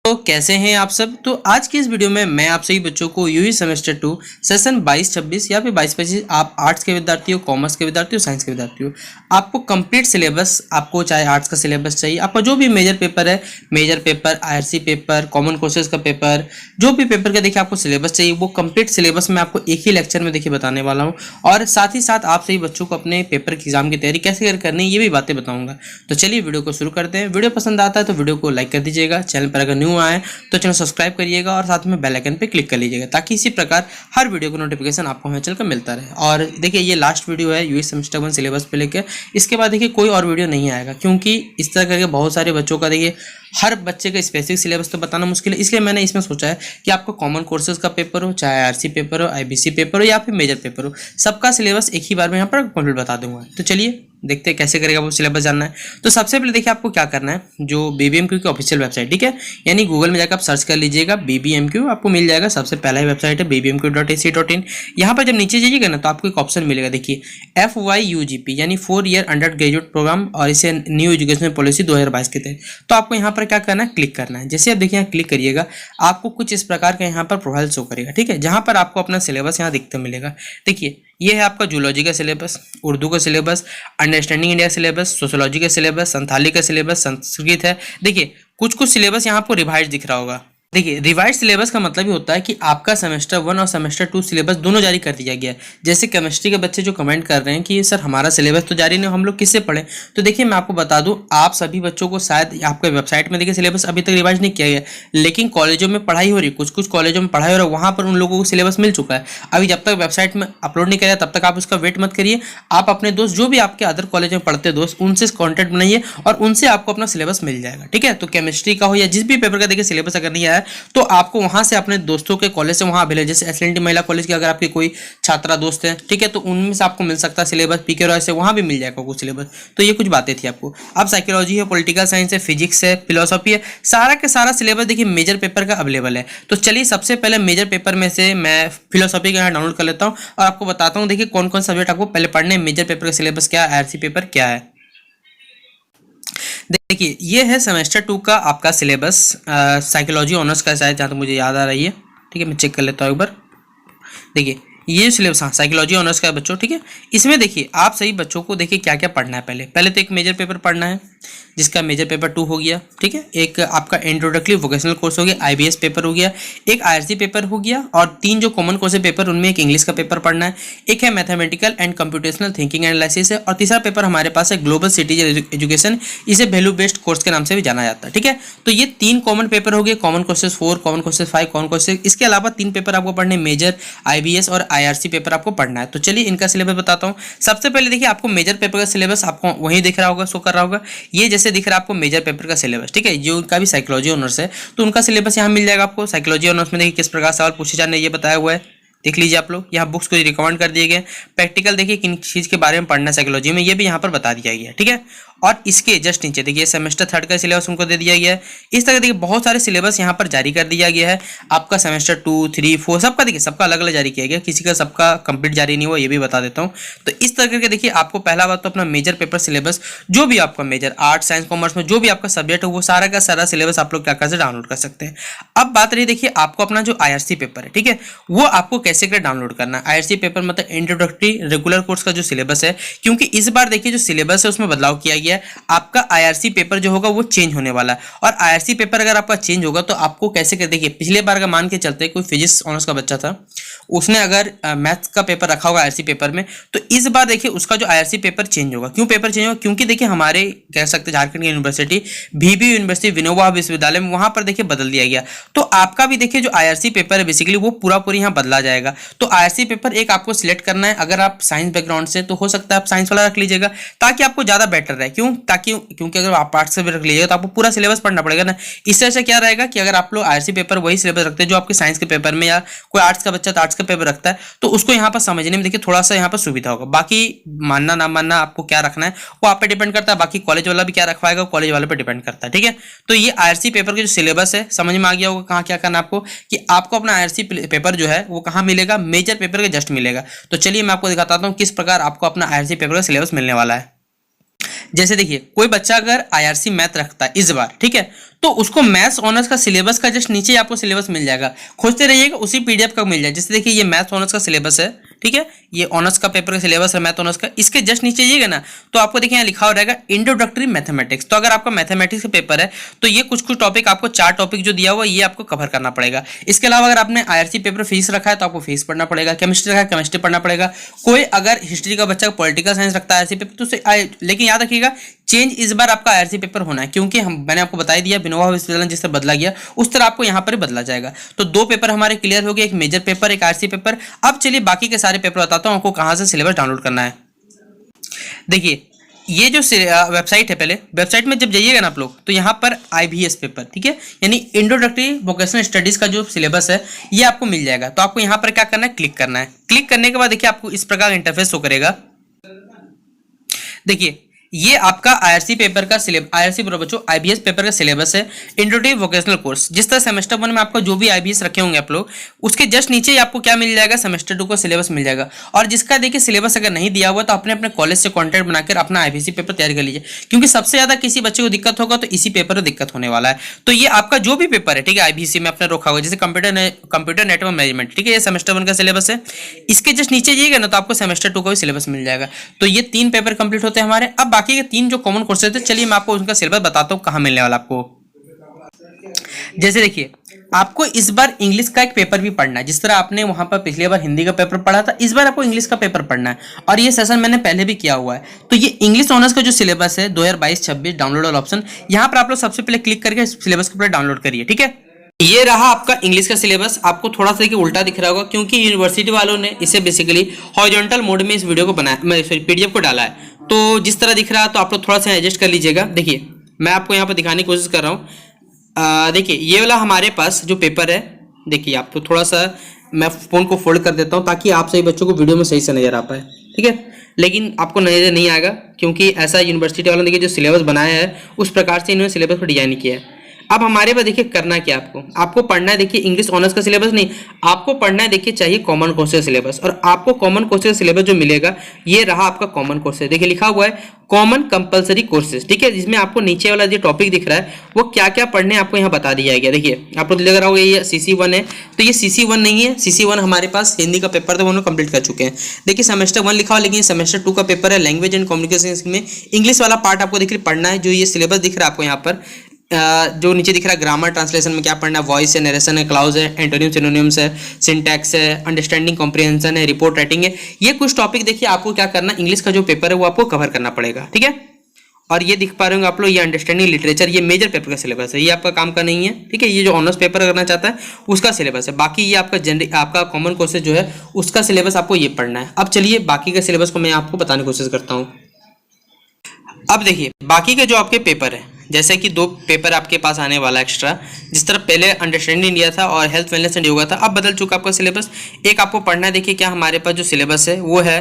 तो कैसे हैं आप सब। तो आज की इस वीडियो में मैं आप सभी बच्चों को यूई सेमेस्टर 2 सेशन 22-26 या फिर 22-25 आप आर्ट्स के विद्यार्थी हो, कॉमर्स के विद्यार्थी हो, साइंस के विद्यार्थी हो, आपको कंप्लीट सिलेबस, आपको चाहे आर्ट्स का सिलेबस चाहिए, आपका जो भी मेजर पेपर है, major paper, IRC paper, common courses का पेपर, जो भी पेपर का देखिए आपको सिलेबस चाहिए, वो कंप्लीट सिलेबस मैं आपको एक ही लेक्चर में देखिए बताने वाला हूँ। और साथ ही साथ आप सभी बच्चों को अपने पेपर की एग्जाम की तैयारी कैसे करनी है ये भी बातें बताऊंगा। तो चलिए वीडियो को शुरू करते हैं। वीडियो पसंद आता है तो वीडियो को लाइक कर दीजिएगा, चैनल पर अगर न्यू आए तो चैनल सब्सक्राइब करिएगा और साथ में बेल आइकन पे क्लिक कर लीजिएगा ताकि इसी प्रकार हर वीडियो को नोटिफिकेशन आपको हमें चलकर मिलता रहे। और देखिए ये लास्ट वीडियो है यूई सेमेस्टर 1 सिलेबस पे लेकर, इसके बाद देखिए कोई और वीडियो नहीं आएगा क्योंकि इस तरह करके बहुत सारे बच्चों का देखिए हर बच्चे का स्पेसिफिक सिलेबस तो बताना मुश्किल है, इसलिए मैंने इसमें सोचा है कि आपको कॉमन कोर्सेज का पेपर हो, चाहे आरसी पेपर हो, आईबीसी पेपर हो या फिर मेजर पेपर हो, सबका सिलेबस एक ही बार में यहाँ पर कंप्लीट बता दूंगा। तो चलिए देखते हैं कैसे करेगा वो सिलेबस जानना है। तो सबसे पहले देखिए आपको क्या करना है, जो बीबीएमक्यू की ऑफिशियल वेबसाइट, ठीक है, यानी गूगल में जाकर आप सर्च कर लीजिएगा बीबीएमक्यू, आपको मिल जाएगा। सबसे पहला ही वेबसाइट है bbmq.ac.in। यहाँ पर जब नीचे जाइएगा ना तो आपको एक ऑप्शन मिलेगा, देखिए FYUGP यानी 4 ईयर अंडर ग्रेजुएट प्रोग्राम और इसे न्यू एजुकेशनल पॉलिसी 2022 के तहत। तो आपको यहाँ पर क्या करना है, क्लिक करना है। जैसे आप देखिए यहाँ क्लिक करिएगा आपको कुछ इस प्रकार का यहाँ पर प्रोफाइल शो करेगा, ठीक है, जहाँ पर आपको अपना सिलेबस यहाँ दिखते मिलेगा। देखिए ये है आपका जूलॉजी का सिलेबस, उर्दू का syllabus, understanding India syllabus, sociology का सिलेबस, संथाली का सिलेबस, संस्कृत है। देखिए कुछ सिलेबस यहाँ आपको रिवाइज दिख रहा होगा। देखिए रिवाइज सिलेबस का मतलब ये होता है कि आपका सेमेस्टर 1 और सेमेस्टर 2 सिलेबस दोनों जारी कर दिया गया है। जैसे केमिस्ट्री के बच्चे जो कमेंट कर रहे हैं कि सर हमारा सिलेबस तो जारी नहीं, हम लोग किससे पढ़ें, तो देखिए मैं आपको बता दूं, आप सभी बच्चों को शायद आपके वेबसाइट में देखिए सिलेबस अभी तक रिवाइज नहीं किया गया, लेकिन कॉलेजों में पढ़ाई हो रही है, कुछ कॉलेजों में पढ़ाई हो रहा है, वहाँ पर उन लोगों को सिलेबस मिल चुका है। अभी जब तक वेबसाइट में अपलोड नहीं किया तब तक आप उसका वेट मत करिए। आप अपने दोस्त जो भी आपके अदर कॉलेज में पढ़ते दोस्त उनसे कॉन्टैक्ट बनाइए और उनसे आपको अपना सिलेबस मिल जाएगा, ठीक है। तो केमिस्ट्री का हो या जिस भी पेपर का देखिए सिलेबस अगर नहीं आया तो आपको वहां से अपने दोस्तों के कॉलेज से वहां अवेलेबल, जैसे एसएनटी महिला कॉलेज के अगर आपके कोई छात्रा दोस्त हैं, ठीक है, तो उनमें से आपको मिल सकता है सिलेबस। पीके रॉय से वहां भी मिल जाएगा कुछ सिलेबस। तो ये कुछ बातें थी आपको। अब साइकोलॉजी है, पॉलिटिकल साइंस है, फिजिक्स है, फिलोसॉफी है, सारा के सारा सिलेबस देखिए मेजर पेपर का अवेलेबल है। तो चलिए सबसे पहले मेजर पेपर में से मैं फिलोसॉफी का यहाँ डाउनलोड कर लेता हूँ और आपको बताता हूँ देखिए कौन कौन सब्जेक्ट आपको पहले पढ़ने हैं, मेजर पेपर का सिलेबस क्या है, आरसी पेपर क्या है। देखिए ये है सेमेस्टर 2 का आपका सिलेबस, साइकोलॉजी ऑनर्स का शायद, जहाँ तक मुझे याद आ रही है, ठीक है, मैं चेक कर लेता हूँ एक बार। देखिए ये सिलेबस, हाँ साइकोलॉजी ऑनर्स का है बच्चों, ठीक है। इसमें देखिए आप सही बच्चों को देखिए क्या क्या पढ़ना है। पहले तो एक मेजर पेपर पढ़ना है जिसका मेजर पेपर 2 हो गया, ठीक है। एक आपका इंट्रोडक्टरी वोकेशनल कोर्स हो गया, आईबीएस पेपर हो गया, एक आईआरसी पेपर हो गया, और 3 जो कॉमन कोर्स पेपर उनमें एक इंग्लिश का पेपर पढ़ना है, एक है mathematical and computational thinking analysis है, और तीसरा पेपर हमारे पास है ग्लोबल सिटीजन एजुकेशन, इसे वैल्यू बेस्ड कोर्स के नाम से भी जाना जाता है, ठीक है। तो ये 3 कॉमन पेपर हो गए, common courses 4, common courses 5, common courses. इसके अलावा 3 पेपर आपको पढ़ने, मेजर, आईबीएस और आईआरसी पेपर आपको पढ़ना है। तो चलिए इनका सिलेबस बताता हूँ। सबसे पहले देखिए आपको मेजर पेपर का सिलेबस आपको वहीं दिख रहा होगा, शो कर रहा होगा, ये जैसे दिख रहा है आपको मेजर पेपर का सिलेबस, ठीक है। जो उनका भी साइकोलॉजी ऑनर्स है तो उनका सिलेबस यहाँ मिल जाएगा आपको। साइकोलॉजी ऑनर्स में देखिए किस प्रकार सवाल पूछे जाने ये बताया हुआ है, देख लीजिए आप लोग। यहाँ बुक्स को रिकमेंड कर दिए गए। प्रैक्टिकल देखिए किन चीज़ के बारे में पढ़ना है साइकोलॉजी में, ये भी यहाँ पर बता दिया गया है, ठीक है। और इसके जस्ट नीचे देखिए सेमेस्टर 3 का सिलेबस उनको दे दिया गया है। इस तरह देखिए बहुत सारे सिलेबस यहाँ पर जारी कर दिया गया है। आपका सेमेस्टर 2, 3, 4 सबका देखिए सबका अलग अलग जारी किया गया, किसी का सबका कंप्लीट जारी नहीं हुआ, ये भी बता देता हूँ। तो इस तरह करके देखिए आपको पहला बात तो अपना मेजर पेपर सिलेबस, जो भी आपका मेजर आर्ट्स साइंस कॉमर्स में जो भी आपका सब्जेक्ट है वो सारा का सारा सिलेबस आप लोग क्या कर सकते डाउनलोड कर सकते हैं। अब बात रही देखिए आपको अपना जो आईआरसी पेपर है, ठीक है, वो आपको कैसे कर डाउनलोड करना है। आईआरसी पेपर मतलब इंट्रोडक्टरी रेगुलर कोर्स का जो सिलेबस है, क्योंकि इस बार देखिए जो सिलेबस है उसमें बदलाव किया गया है। आपका आईआरसी पेपर जो होगा वो चेंज होने वाला है, और आईआरसी पेपर अगर आपका चेंज होगा तो आपको कैसे कर, देखिए पिछले बार का मान के चलते कोई फिजिक्स ऑनर्स का बच्चा था, उसने अगर मैथ्स का पेपर रखा होगा आईआरसी पेपर में, तो इस बार देखिए उसका जो आईआरसी पेपर चेंज होगा। क्यों पेपर चेंज होगा, क्योंकि देखिए हमारे कह सकते झारखंड की यूनिवर्सिटी बीबी यूनिवर्सिटी विनोबा विश्वविद्यालय में वहां पर देखिए बदल दिया गया। तो आपका भी देखिए जो आईआरसी पेपर है बेसिकली वो पूरी यहाँ बदला जाएगा। तो आईआरसी पेपर एक आपको सिलेक्ट करना है। अगर आप साइंस बैकग्राउंड से तो हो सकता है आप साइंस वाला रख लीजिएगा ताकि आपको ज्यादा बेटर रहे। क्यों, ताकि क्योंकि अगर आप आर्ट्स से भी रख लीजिएगा तो आपको पूरा सिलेबस पढ़ना पड़ेगा ना। इस तरह से क्या रहेगा कि अगर आप लोग आईआरसी पेपर वही सिलेबस रखते हैं जो आपके साइंस के पेपर में, या कोई आर्ट्स का बच्चा तो आर्ट्स का पेपर रखता है, तो उसको यहाँ पर समझने में देखिए थोड़ा सा यहाँ पर सुविधा होगा। बाकी मानना ना मानना आपको क्या रखना है वो आप पे डिपेंड करता है। बाकी कॉलेज वाला भी क्या रखवाएगा कॉलेज वाले पे डिपेंड करता है, ठीक है। तो ये आईआरसी पेपर का जो सिलेबस है समझ में आ गया होगा कहाँ क्या करना आपको, कि आपको अपना आईआरसी पेपर जो है वो कहाँ मिलेगा, मेजर पेपर का जस्ट मिलेगा। तो चलिए मैं आपको दिखाता हूँ किस प्रकार आपको अपना आईआरसी पेपर का सिलेबस मिलने वाला है। जैसे देखिए कोई बच्चा अगर आईआरसी मैथ रखता है इस बार, ठीक है, तो उसको मैथ्स ऑनर्स का सिलेबस का जस्ट नीचे ही आपको सिलेबस मिल जाएगा, खोजते रहिएगा उसी पीडीएफ का मिल जाए। जैसे देखिए ये मैथ्स ऑनर्स का सिलेबस है, ठीक है, ये ऑनर्स का पेपर का सिलेबस है मैथ ऑनर्स का, इसके जस्ट नीचे जाइएगा ना तो आपको देखिए यहाँ लिखा हो रहेगा इंट्रोडक्टरी मैथमेटिक्स। तो अगर आपका मैथमेटिक्स का पेपर है तो ये कुछ कुछ टॉपिक आपको 4 टॉपिक जो दिया हुआ है ये आपको कवर करना पड़ेगा। इसके अलावा अगर आपने आईआरसी पेपर फिजिक्स रखा है तो आपको फिजिक्स पढ़ना पड़ेगा, केमिस्ट्री रखा है केमिस्ट्री पढ़ना पड़ेगा, कोई अगर हिस्ट्री का बच्चा पॉलिटिकल साइंस रखता है आईआरसी पेपर तो लेकिन याद रखिएगा चेंज इस बार आपका आईआरसी पेपर होना है, क्योंकि मैंने आपको बता दिया विनोबा विश्वविद्यालय जिस तरह बदला गया उस तरह आपको यहाँ पर बदला जाएगा। तो 2 पेपर हमारे क्लियर हो गए, एक मेजर पेपर एक आईआरसी पेपर। अब चलिए बाकी के सारे पेपर बताता हूँ आपको कहाँ से सिलेबस डाउनलोड करना है। देखिए ये जो वेबसाइट है, पहले वेबसाइट में जब जाइएगा ना आप लोग तो यहाँ पर आईवीएस पेपर, ठीक है, यानी इंट्रोडक्टरी वोकेशनल स्टडीज का जो सिलेबस है ये आपको मिल जाएगा। तो आपको यहाँ पर क्या करना है, क्लिक करना है। क्लिक करने के बाद देखिए आपको इस प्रकार इंटरफेस शो करेगा। देखिए ये आपका आईआरसी पेपर का आईआरसी बच्चों आईबीएस पेपर का सिलेबस है, इंट्रोडक्टरी वोकेशनल कोर्स। जिस तरह सेमेस्टर 1 में आपका जो भी आईबीएस रखे होंगे आप लोग उसके जस्ट नीचे ही आपको क्या मिल जाएगा, सेमेस्टर 2 का सिलेबस मिल जाएगा। और जिसका देखिए सिलेबस अगर नहीं दिया हुआ तो अपने अपने कॉलेज से कॉन्टैक्ट बनाकर अपना आईबीएस पेपर तैयार कर लीजिए, क्योंकि सबसे ज्यादा किसी बच्चे को दिक्कत होगा तो इसी पेपर में दिक्कत होने वाला है। तो ये आपका जो भी पेपर है, ठीक है, आईबीएस में अपने रखा हुआ जैसे कंप्यूटर नेटवर्क मैनेजमेंट, ठीक है, ये सेमेस्टर 1 का सिलेबस है। इसके जस्ट नीचे जाइएगा ना तो आपको सेमेस्टर 2 का भी सिलेबस मिल जाएगा। तो ये 3 पेपर कंप्लीट होते हैं हमारे। अब बाकी के 3 जो कॉमन कोर्सेज थे चलिए मैं आपको उनका सिलेबस बताता हूँ कहाँ मिलने वाला आपको। जैसे देखिए आपको इस बार इंग्लिश का एक पेपर भी पढ़ना है, जिस तरह आपने वहां पर पिछली बार हिंदी का पेपर पढ़ा था इस बार आपको इंग्लिश का पेपर पढ़ना है। और ये सेशन मैंने पहले भी किया हुआ है। तो ये इंग्लिश ऑनर्स का जो सिलेबस है 2022-26 डाउनलोड वाला ऑप्शन, यहाँ पर आप लोग सबसे पहले क्लिक करके सिलेबस को पहले डाउनलोड करिए, ठीक है। ये रहा आपका इंग्लिश का सिलेबस। आपको थोड़ा सा देखिए उल्टा दिख रहा होगा क्योंकि यूनिवर्सिटी वालों ने इसे बेसिकली हॉरिजॉन्टल मोड में इस वीडियो को बनाया, सॉरी पीडीएफ को डाला है। तो जिस तरह दिख रहा है तो आप लोग थोड़ा सा एडजस्ट कर लीजिएगा। देखिए मैं आपको यहाँ पर दिखाने की कोशिश कर रहा हूँ। देखिए ये वाला हमारे पास जो पेपर है, देखिए आपको थोड़ा सा मैं फोन को फोल्ड कर देता हूँ ताकि आप सही बच्चों को वीडियो में सही से नजर आ पाए, ठीक है। लेकिन आपको नजर नहीं आएगा क्योंकि ऐसा यूनिवर्सिटी वालों ने देखिए जो सिलेबस बनाया है उस प्रकार से इन्होंने सिलेबस को डिजाइन किया है। अब हमारे पास देखिए करना क्या, आपको पढ़ना है देखिए इंग्लिश ऑनर्स का सिलेबस नहीं, आपको पढ़ना है देखिए चाहिए कॉमन कोर्सेज सिलेबस। और आपको कॉमन कोर्सेज सिलेबस जो मिलेगा ये रहा आपका कॉमन कोर्सेज। देखिए लिखा हुआ है कॉमन कंपलसरी कोर्सेज, ठीक है, जिसमें आपको नीचे वाला जो टॉपिक दिख रहा है वो क्या क्या पढ़ने आपको यहाँ बता दिया गया। देखिए आप लोग लग रहा होगा ये CC1 है, तो ये CC1 नहीं है। CC1 हमारे पास हिंदी का पेपर था वो हम कंप्लीट कर चुके हैं। देखिए सेमेस्टर 1 लिखा हुआ, लेकिन सेमेस्टर 2 का पेपर है लैंग्वेज एंड कम्युनिकेशन में इंग्लिश वाला पार्ट आपको देखिए पढ़ना है। जो ये सिलेबस दिख रहा है आपको यहाँ पर जो नीचे दिख रहा है ग्रामर ट्रांसलेशन में क्या पढ़ना है, वॉइस है, नरेशन है, क्लाउज है, एंटोनिम सिनोनिम्स है, सिंटैक्स है, अंडरस्टैंडिंग कॉम्प्रिहेंशन है, रिपोर्ट राइटिंग है। ये कुछ टॉपिक देखिए आपको क्या करना, इंग्लिश का जो पेपर है वो आपको कवर करना पड़ेगा, ठीक है। और ये दिख पा रहे होंगे आप लोग, ये अंडरस्टैंडिंग लिटरेचर, ये मेजर पेपर का सिलेबस है, ये आपका काम का नहीं है, ठीक है। ये जो ऑनर्स पेपर करना चाहता है उसका सिलेबस है। बाकी ये आपका कॉमन कोर्सेज जो है उसका सिलेबस आपको ये पढ़ना है। अब चलिए बाकी के सिलेबस को मैं आपको बताने की कोशिश करता हूँ। अब देखिए बाकी के जो आपके पेपर है, जैसे कि 2 पेपर आपके पास आने वाला एक्स्ट्रा, जिस तरह पहले अंडरस्टैंडिंग इंडिया था और हेल्थ वेलनेस एंड योगा था, अब बदल चुका आपका सिलेबस। एक आपको पढ़ना है, देखिए क्या हमारे पास जो सिलेबस है वो है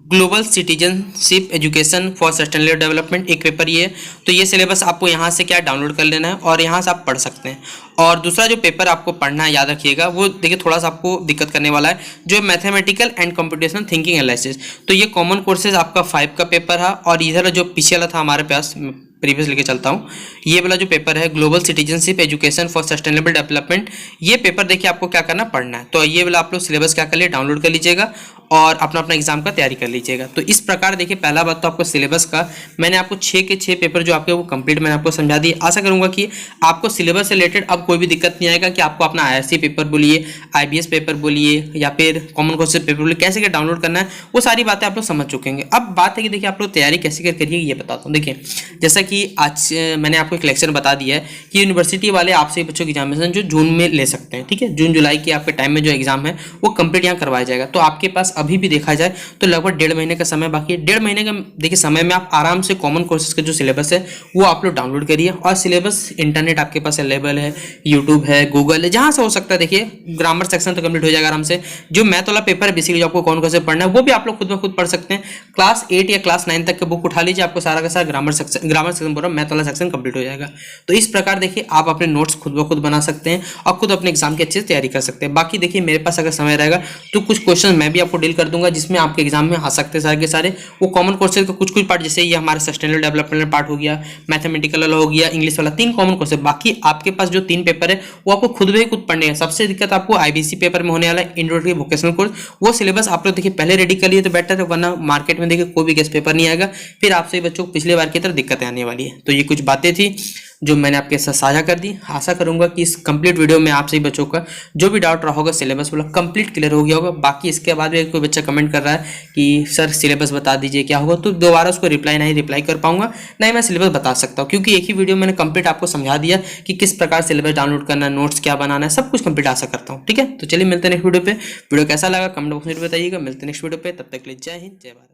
global citizenship education for sustainable development, एक पेपर ये है। तो ये सिलेबस आपको यहाँ से क्या डाउनलोड कर लेना है और यहाँ से आप पढ़ सकते हैं। और दूसरा जो पेपर आपको पढ़ना है याद रखिएगा वो देखिए थोड़ा सा आपको दिक्कत करने वाला है, जो mathematical and computational thinking analysis. तो ये कॉमन कोर्सेज आपका 5 का पेपर है। और इधर जो पीछे वाला था हमारे पास, प्रीवियस लेके चलता हूँ, ये वाला जो पेपर है global citizenship education for sustainable development, ये पेपर देखिए आपको क्या करना पढ़ना है। तो ये वाला आप लोग सिलेबस क्या कर लिए डाउनलोड कर लीजिएगा और अपना एग्जाम का तैयारी कर लीजिएगा। तो इस प्रकार देखिए पहला बात तो आपको सिलेबस का मैंने आपको 6 के 6 पेपर जो आपके वो कंप्लीट मैंने आपको समझा दिए। आशा करूंगा कि आपको सिलेबस से रिलेटेड अब कोई भी दिक्कत नहीं आएगा कि आपको अपना आईआरसी पेपर बोलिए, आईबीएस पेपर बोलिए या फिर कॉमन कोर्सेज पेपर बोलिए, कैसे क्या डाउनलोड करना है वो सारी बातें आप लोग समझ चुके हैं। अब बात है कि देखिए आप लोग तैयारी कैसे करिए ये बताता हूँ। देखिए जैसा कि आज मैंने आपको एक लेक्चर बता दिया है कि यूनिवर्सिटी वाले आपसे बच्चों की एग्जामिनेशन जो जून में ले सकते हैं, ठीक है, जून जुलाई के आपके टाइम में जो एग्जाम है वो कंप्लीट यहाँ करवाया जाएगा। तो आपके पास अभी भी देखा जाए तो लगभग 1.5 महीने का समय बाकी है। 1.5 महीने का देखिए समय में आप आराम से कॉमन कोर्सेज का जो सिलेबस है वो आप लोग डाउनलोड करिए। और सिलेबस इंटरनेट आपके पास अवेलेबल है, यूट्यूब है, गूगल है, जहां से हो सकता है। देखिए ग्रामर सेक्शन तो कंप्लीट हो जाएगा आराम से। जो मैथ वाला पेपर है बेसिकली जो आपको कौन कैसे पढ़ना है वो भी आप लोग खुद ब खुद पढ़ सकते हैं। क्लास 8 या क्लास 9 तक के बुक उठा लीजिए, आपको सारा का सारा ग्रामर सेक्शन सेक्शन बोल रहा हूँ, मैथ वाला सेक्शन कंप्लीट हो जाएगा। तो इस प्रकार देखिए आप अपने नोट्स खुद ब खुद बना सकते हैं और खुद अपने एग्जाम की अच्छे से तैयारी कर सकते हैं। बाकी देखिए मेरे पास अगर समय रहेगा तो कुछ क्वेश्चन मैं भी आपको डील कर दूंगा जिसमें आपके एग्जाम में आ सकते हैं सारे के सारे। वो कॉमन कोर्सेज का कुछ पार्ट, जैसे ये हमारा सस्टेनेबल डेवलपमेंट पार्ट हो गया, मैथमेटिकल वाला हो गया, इंग्लिश वाला, 3 कॉमन कोर्सेज। बाकी आपके पास जो 3 पेपर है वो आपको खुद भी खुद पढ़ने हैं। सबसे दिक्कत आपको आईबीसी पेपर में होने वाला है, इंट्रोडक्टरी वोकेशनल कोर्स। वो सिलेबस आप लोग देखिए पहले रेडी कर लिए तो बेटर है, वरना मार्केट में देखिए कोई भी गेस्ट पेपर नहीं आएगा, फिर आपसे बच्चों को पिछले बार की तरह दिक्कतें आने वाली है। तो ये कुछ बातें थी जो मैंने आपके साथ साझा कर दी। आशा करूंगा कि इस कंप्लीट वीडियो में आप सभी बच्चों का जो भी डाउट रहा होगा सिलेबस वाला कंप्लीट क्लियर हो गया होगा। बाकी इसके बाद भी कोई बच्चा कमेंट कर रहा है कि सर सिलेबस बता दीजिए क्या होगा, तो दोबारा उसको नहीं रिप्लाई कर पाऊंगा, नहीं मैं सिलेबस बता सकता हूँ, क्योंकि एक ही वीडियो मैंने कंप्लीट आपको समझा दिया कि किस प्रकार सिलेबस डाउनलोड करना है, नोट्स क्या बनाना है, सब कुछ कंप्लीट आशा करता हूँ। ठीक है, तो चलिए मिलते हैं नेक्स्ट वीडियो पे। वीडियो कैसा लगा कमेंट बॉक्स में बताइएगा। मिलते हैं नेक्स्ट वीडियो पे, तब तक के लिए जय हिंद जय भारत।